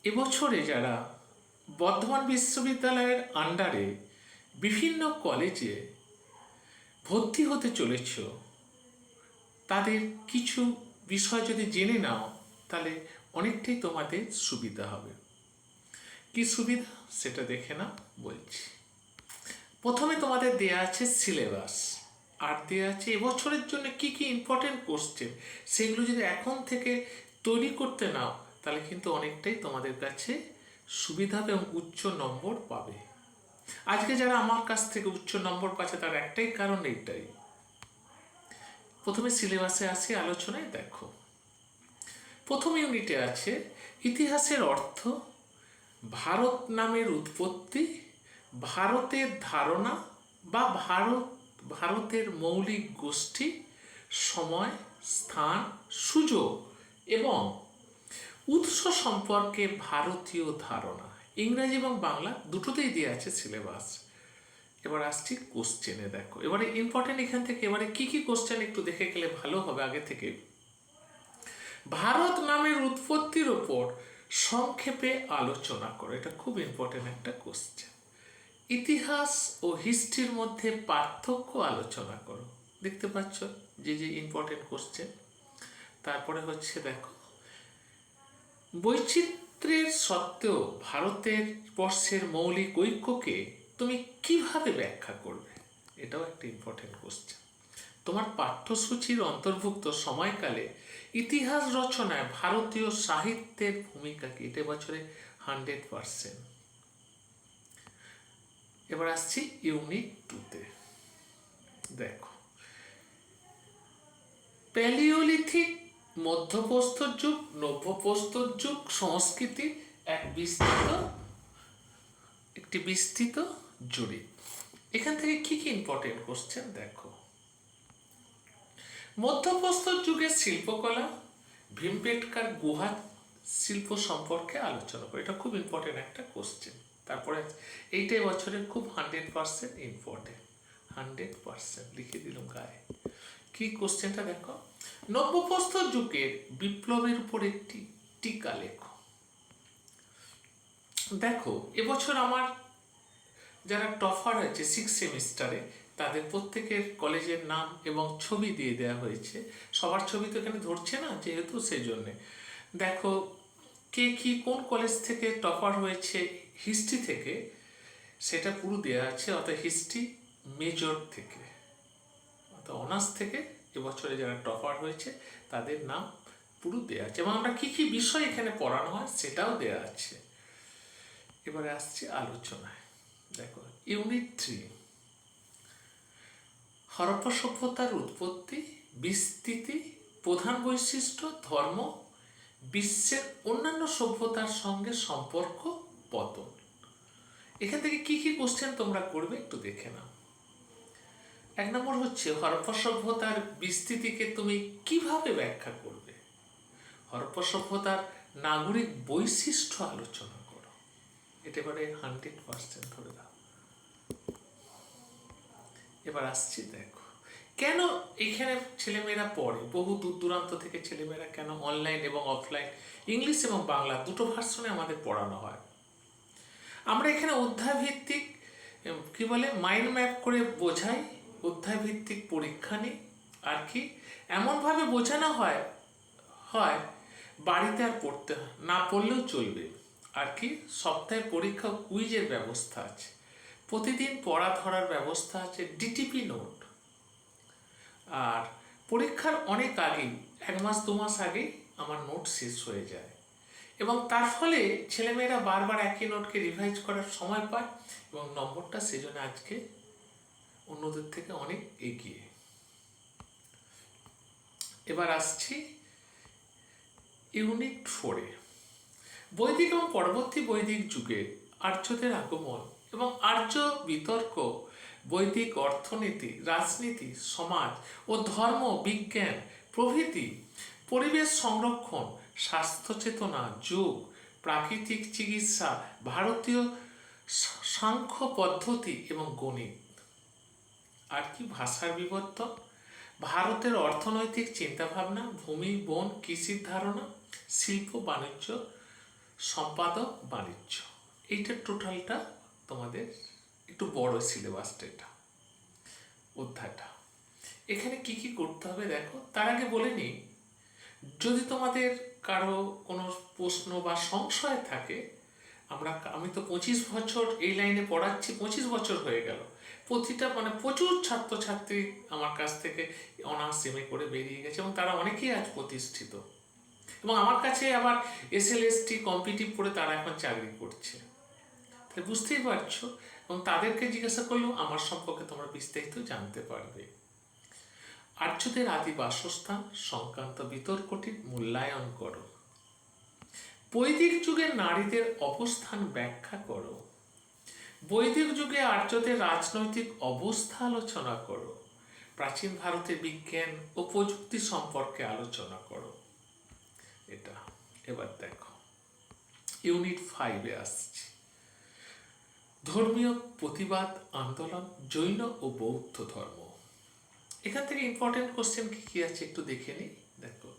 এবছরে যারা বর্ধমান বিশ্ববিদ্যালয়ের আন্ডারে বিভিন্ন কলেজে ভর্তি হতে চলেছ, তাদের কিছু বিষয় যদি জেনে নাও তাহলে অনেকটাই তোমাদের সুবিধা হবে। কি সুবিধা সেটা দেখে নাও বলছি। প্রথমে তোমাদের দেয়া আছে সিলেবাস, আর দেয়া আছে এবছরের জন্য কি কি ইম্পর্টেন্ট কোশ্চেন, সেগুলো যদি এখন থেকে তৈরি করতে নাও তাহলে কিন্তু অনেকটাই তোমাদের কাছে সুবিধা হবে এবং উচ্চ নম্বর পাবে। আজকে যারা আমার কাছ থেকে উচ্চ নম্বর পাচ্ছে তার একটাই কারণ এইটাই। প্রথমে সিলেবাসে আসি, আলোচনায় দেখো। প্রথম ইউনিটে আছে ইতিহাসের অর্থ, ভারত নামের উৎপত্তি, ভারতের ধারণা বা ভারতের মৌলিক গোষ্ঠী, সময়, স্থান, সুযোগ এবং উৎস সম্পর্কে ভারতীয় ধারণা। ইংরাজি এবং বাংলা দুটোতেই দেওয়া আছে সিলেবাস। এবার আসছি কোশ্চেনে। দেখো এবারে ইম্পর্টেন্ট এখান থেকে এবারে কি কি কোশ্চেন একটু দেখে গেলে ভালো হবে আগে থেকে। ভারত নামের উৎপত্তির ওপর সংক্ষেপে আলোচনা করো, এটা খুব ইম্পর্টেন্ট একটা কোশ্চেন। ইতিহাস ও হিস্ট্রির মধ্যে পার্থক্য আলোচনা করো। দেখতে পাচ্ছ যে যে ইম্পর্টেন্ট কোশ্চেন। তারপরে হচ্ছে দেখো, বৈচিত্র্যের সত্ত্বেও ভারতের বর্ষের মৌলিক ঐক্যকে তুমি কিভাবে ব্যাখ্যা করবে, এটাও একটা ইম্পর্টেন্ট কোশ্চেন। তোমার পাঠ্যসূচির অন্তর্ভুক্ত সময়কালে ইতিহাস রচনায় ভারতীয় সাহিত্যের ভূমিকা কি, এটা বছরে 100%। এবার আসছি ইউনিট 2-তে। দেখো, প্যালিওলিথিক, মধ্যপ্রস্তর যুগ, নব্যপ্রস্তর যুগ সংস্কৃতির একটি বিস্তৃত জরিপ। এখান থেকে কি কি ইম্পর্টেন্ট কোশ্চেন দেখো। মধ্যপ্রস্তর যুগের শিল্পকলা, ভীমবেটকার গুহা শিল্প সম্পর্কে আলোচনা করে, এটা খুব ইম্পর্টেন্ট একটা কোশ্চেন। তারপরে এইটাই বছরের খুব 100% ইম্পর্টেন্ট, 100% লিখে দিলাম গায়ে। কি কোশ্চেনটা দেখো, নব্যপ্রস্তর যুগের বিপ্লবের উপর একটি টিকা লেখো। দেখো এবছর আমার যারা টপার হয়েছে 6 সেমিস্টারে তাদের প্রত্যেকের কলেজের নাম এবং ছবি দিয়ে দেওয়া হয়েছে। সবার ছবি তো এখানে ধরছে না যেহেতু, সেই জন্যে দেখো কে কি কোন কলেজ থেকে টপার হয়েছে হিস্ট্রি থেকে সেটা পুরো দেওয়া আছে। অর্থাৎ হিস্ট্রি মেজর থেকে, অর্থাৎ অনার্স থেকে এবছরে যারা টপার হয়েছে তাদের নাম পুরো দেওয়া আছে এবং আমরা কি কি বিষয় এখানে পড়ানো হয় সেটাও দেওয়া আছে। এবারে আসছে আলোচনায়। দেখো ইউনিট 3, হরপ্পা সভ্যতার উৎপত্তি, বিস্তৃতি, প্রধান বৈশিষ্ট্য, ধর্ম, বিশ্বের অন্যান্য সভ্যতার সঙ্গে সম্পর্ক, পতন। এখান থেকে কি কি কোশ্চেন তোমরা করবে একটু দেখে নাও। 1 নম্বর হচ্ছে হরপ্পা সভ্যতার বিস্তৃতিকে তুমি কিভাবে ব্যাখ্যা করবে। হরপ্পা সভ্যতার নাগরিক বৈশিষ্ট্য আলোচনা করো, এটা এবারে 100% ধরে দাও। এবার আসছি দেখো কেন এখানে ছেলেমেয়েরা পড়ে, বহু দূর দূরান্ত থেকে ছেলেমেয়েরা কেন অনলাইন এবং অফলাইন ইংলিশ এবং বাংলা দুটো ভার্সনে আমাদের পড়ানো হয়। আমরা এখানে অধ্যায়ভিত্তিক কি বলে মাইন্ড ম্যাপ করে বোঝাই, অধ্যায়ভিত্তিক পরীক্ষা নিই, আর কি এমনভাবে বোঝানো হয় বাড়িতে আর পড়তে না পড়লেও চলবে। আর কি সপ্তাহে পরীক্ষা, কুইজের ব্যবস্থা আছে, প্রতিদিন পড়া ধরার ব্যবস্থা আছে, ডিটিপি নোট। আর পরীক্ষার অনেক আগেই 1 মাস 2 মাস আগেই আমার নোট শেষ হয়ে যায় এবং তার ফলে ছেলেমেয়েরা বারবার একই নোটকে রিভাইজ করার সময় পায় এবং নম্বরটা সেজন্য আজকে অন্যদের থেকে অনেক এগিয়ে। এবার আসছি ইউনিট 4-এ, বৈদিক এবং পরবর্তী বৈদিক যুগে আর্যদের আগমন এবং আর্য বিতর্ক, বৈদিক অর্থনীতি, রাজনীতি, সমাজ ও ধর্ম, বিজ্ঞান প্রভৃতি, পরিবেশ সংরক্ষণ, স্বাস্থ্য চেতনা, যোগ, প্রাকৃতিক চিকিৎসা, ভারতীয় সাংখ্য পদ্ধতি এবং গণিত। আর কি ভাষার বিবর্তন, ভারতের অর্থনৈতিক চিন্তাভাবনা, ভূমি, বন, কৃষির ধারণা, শিল্প, বাণিজ্য, সম্পাদক বাণিজ্য। এইটা টোটালটা তোমাদের একটু বড় সিলেবাসটা, এটা অধ্যায়টা। এখানে কি কি করতে হবে দেখো। তার আগে বলে নিই, যদি তোমাদের কারো কোনো প্রশ্ন বা সংশয় থাকে, আমি তো 25 বছর এই লাইনে পড়াচ্ছি, 25 বছর হয়ে গেল। প্রতিটা প্রচুর ছাত্রছাত্রী আমার কাছ থেকে অনার্স এমএ করে বেরিয়ে গেছে এবং তারা অনেকেই আজ প্রতিষ্ঠিত, এবং আমার কাছে আবার এসএলএসটি কম্পিটিভ করে তারা এখন চাকরি করছে। তাই বুঝতেই পারছো, এবং তাদেরকে জিজ্ঞাসা করলেও আমার সম্পর্কে তোমরা বিস্তারিত জানতে পারবে। আর্যদের আদি বাসস্থান সংক্রান্ত বিতর্কটির মূল্যায়ন করো। বৈদিক যুগে নারীদের অবস্থান ব্যাখ্যা করো। বৈদিক যুগে আর্যদের রাজনৈতিক অবস্থা আলোচনা করো। প্রাচীন ভারতের বিজ্ঞান ও প্রযুক্তি সম্পর্কে আলোচনা করো। এটা এবার দেখো, ইউনিট 5-এ আসছি। ধর্মীয় প্রতিবাদ আন্দোলন, জৈন ও বৌদ্ধ ধর্ম। এখান থেকে ইম্পর্টেন্ট কোশ্চেন কি কি আছে একটু দেখে নিই। দেখো,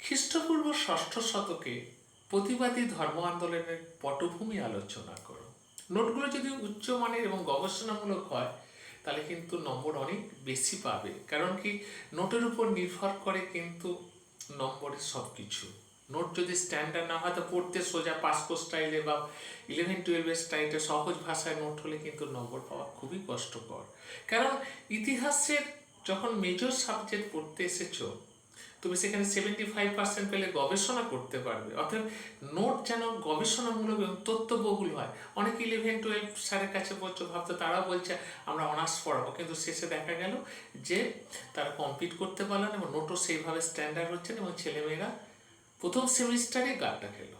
খ্রিস্টপূর্ব 6ষ্ঠ শতকে প্রতিবাদী ধর্ম আন্দোলনের পটভূমি আলোচনা করো। নোটগুলো যদি উচ্চমানের এবং গবেষণামূলক হয় তাহলে কিন্তু নম্বর অনেক বেশি পাবে, কারণ কি নোটের উপর নির্ভর করে কিন্তু নম্বরের সব কিছু। নোট যদি স্ট্যান্ডার্ড না হয় তো পড়তে সোজা পাসকো স্টাইলে বা 11-12 স্টাইলে সহজ ভাষায় নোট হলে কিন্তু নম্বর পাওয়া খুবই কষ্টকর। কারণ ইতিহাসের যখন মেজর সাবজেক্ট পড়তে এসেছো, তুমি সেখানে 75% পেলে গবেষণা করতে পারবে। অর্থাৎ নোট যেন গবেষণামূলক এবং তথ্যবহুল হয়। অনেক 11-12 স্যারের কাছে বলছো, ভাবতো তারাও বলছে আমরা অনার্স পড়াবো, কিন্তু শেষে দেখা গেল যে তারা কমপ্লিট করতে পারলো না এবং নোটও সেইভাবে স্ট্যান্ডার্ড হচ্ছে না, এবং ছেলেমেয়েরা প্রথম সেমিস্টারে গাড্ডা খেল।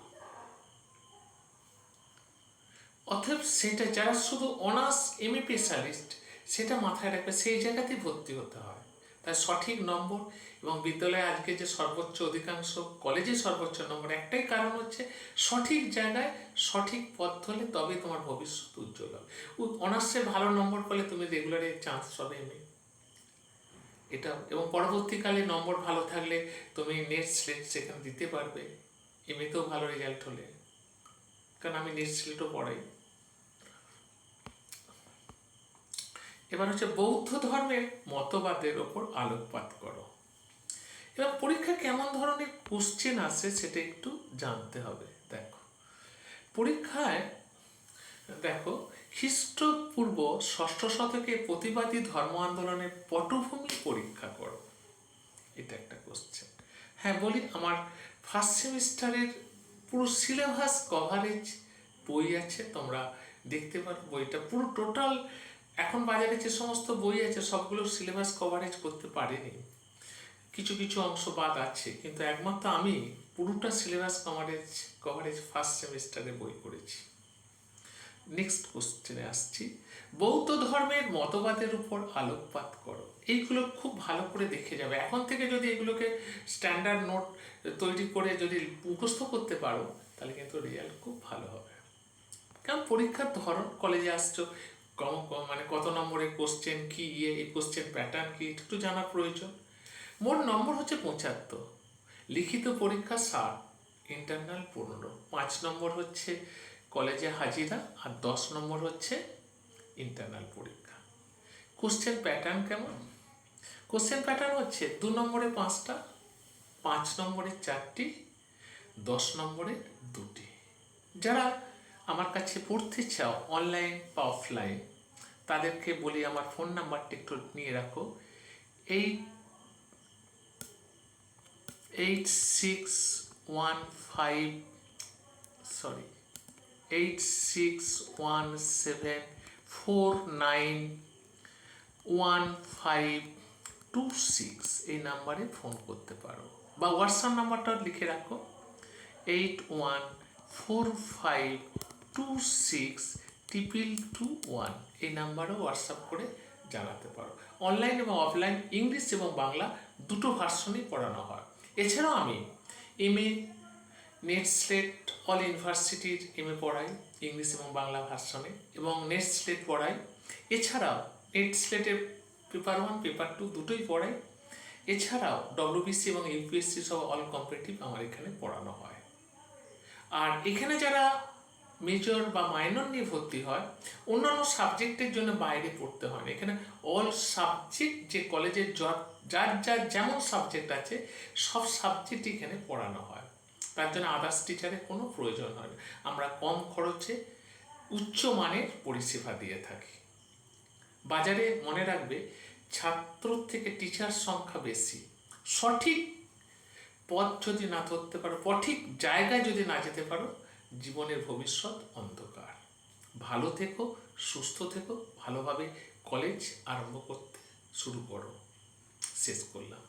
অতএব সেটা যারা শুধু অনার্স এমএ স্পেশালিস্ট, সেটা মাথায় রাখবে, সেই জায়গাতেই ভর্তি হতে হয়। তাই সঠিক নম্বর, এবং বিদ্যালয়ে আজকে যে সর্বোচ্চ অধিকাংশ কলেজে সর্বোচ্চ নম্বর, একটাই কারণ হচ্ছে সঠিক জায়গায় সঠিক পথ ধরলে তবে তোমার ভবিষ্যৎ উজ্জ্বল হবে। অনার্সে ভালো নম্বর পেলে তুমি রেগুলারে চান্স পাবে এমএ, এটা। এবং পরবর্তীকালে নম্বর ভালো থাকলে তুমি নেট স্লেট সেখানে দিতে পারবে, এমএতেও ভালো রেজাল্ট হলে। কারণ আমি নেট স্লেটও পড়াই। এবার হচ্ছে বৌদ্ধ ধর্মের মতবাদের ওপর আলোকপাত করো। এবার পরীক্ষা কেমন ধরনের কোশ্চেন আসে সেটা একটু জানতে হবে। দেখো, পরীক্ষায় দেখো, খ্রিস্টপূর্ব 6ষ্ঠ শতকে প্রতিবাদী ধর্ম আন্দোলনের পটভূমি পরীক্ষা করো। এটা একটা কোশ্চেন। হ্যাঁ বলি, আমার ফার্স্ট সেমিস্টারের পুরো সিলেবাস কভারেজ বই আছে, তোমরা দেখতে পারো। বইটা পুরো টোটাল, এখন বাজারে যে সমস্ত বই আছে সবগুলো সিলেবাস কভারেজ করতে পারেনি, কিছু কিছু অংশ বাদ আছে, কিন্তু একমাত্র আমি পুরোটা সিলেবাস কভারেজ ফার্স্ট সেমিস্টারে বই পড়েছি। নেক্সট কোশ্চেনে আসছি। বৌদ্ধ ধর্মের মতবাদের উপর আলোকপাত করো। এইগুলো খুব ভালো করে দেখে যাবে। এখন থেকে যদি এগুলোকে স্ট্যান্ডার্ড নোট তৈরি করে যদি মুখস্থ করতে পারো তাহলে কিন্তু রেজাল্ট খুব ভালো হবে। কারণ পরীক্ষার ধরন, কলেজে আসছো, কত নম্বরের কোশ্চেন কি, এই কোশ্চেন প্যাটার্ন কি একটু জানা প্রয়োজন। মোট নম্বর হচ্ছে 75, লিখিত পরীক্ষা 60, ইন্টারনাল 15, 5 নম্বর হচ্ছে কলেজে হাজিরা, আর 10 নম্বর হচ্ছে ইন্টারনাল পরীক্ষা। কোশ্চেন প্যাটার্ন কেমন? কোশ্চেন প্যাটার্ন হচ্ছে 2 নম্বরে 5টা, 5 নম্বরে 4টি, 10 নম্বরে 2টি। যারা আমার কাছে পড়তে চাও অনলাইন বা অফলাইন, তাদেরকে বলি আমার ফোন নাম্বারটা একটু নিয়ে রাখো, 8617491526 এই নাম্বারে ফোন করতে পারো, বা হোয়াটসঅ্যাপ নাম্বারটাও লিখে রাখো 8145262221। এই নাম্বারেও হোয়াটসঅ্যাপ করে জানাতে পারো। অনলাইন এবং অফলাইন, ইংলিশ এবং বাংলা দুটো ভার্সনই পড়ানো হয়। এছাড়াও আমি এমএ নেট স্লেট অল ইউনিভার্সিটির এমএ পড়াই ইংলিশ এবং বাংলা ভার্সনে, এবং নেট স্লেট পড়াই। এছাড়াও নেট স্লেটের পেপার 1 পেপার 2 দুটোই পড়াই। এছাড়াও ডব্লিউবিসি এবং ইউপিএসসি সব অল কম্পিটিটিভ আমার এখানে পড়ানো হয়। আর এখানে যারা মেজর বা মাইনর নিয়ে ভর্তি হয়, অন্যান্য সাবজেক্টের জন্য বাইরে পড়তে হয় না। এখানে অল সাবজেক্ট, যে কলেজের যার যার যেমন সাবজেক্ট আছে সব সাবজেক্টই এখানে পড়ানো হয়। তার জন্য আদার্স টিচারের কোনো প্রয়োজন হয় না। আমরা কম খরচে উচ্চমানের পরিষেবা দিয়ে থাকি। বাজারে মনে রাখবে, ছাত্র থেকে টিচার সংখ্যা বেশি। সঠিক পথ যদি না ধরতে পারো, সঠিক জায়গায় যদি না যেতে পারো, জীবনের ভবিষ্যৎ অন্ধকার। ভালো থেকো, সুস্থ থেকো, ভালোভাবে কলেজ আরম্ভ করতে শুরু করো। শেষ করলাম।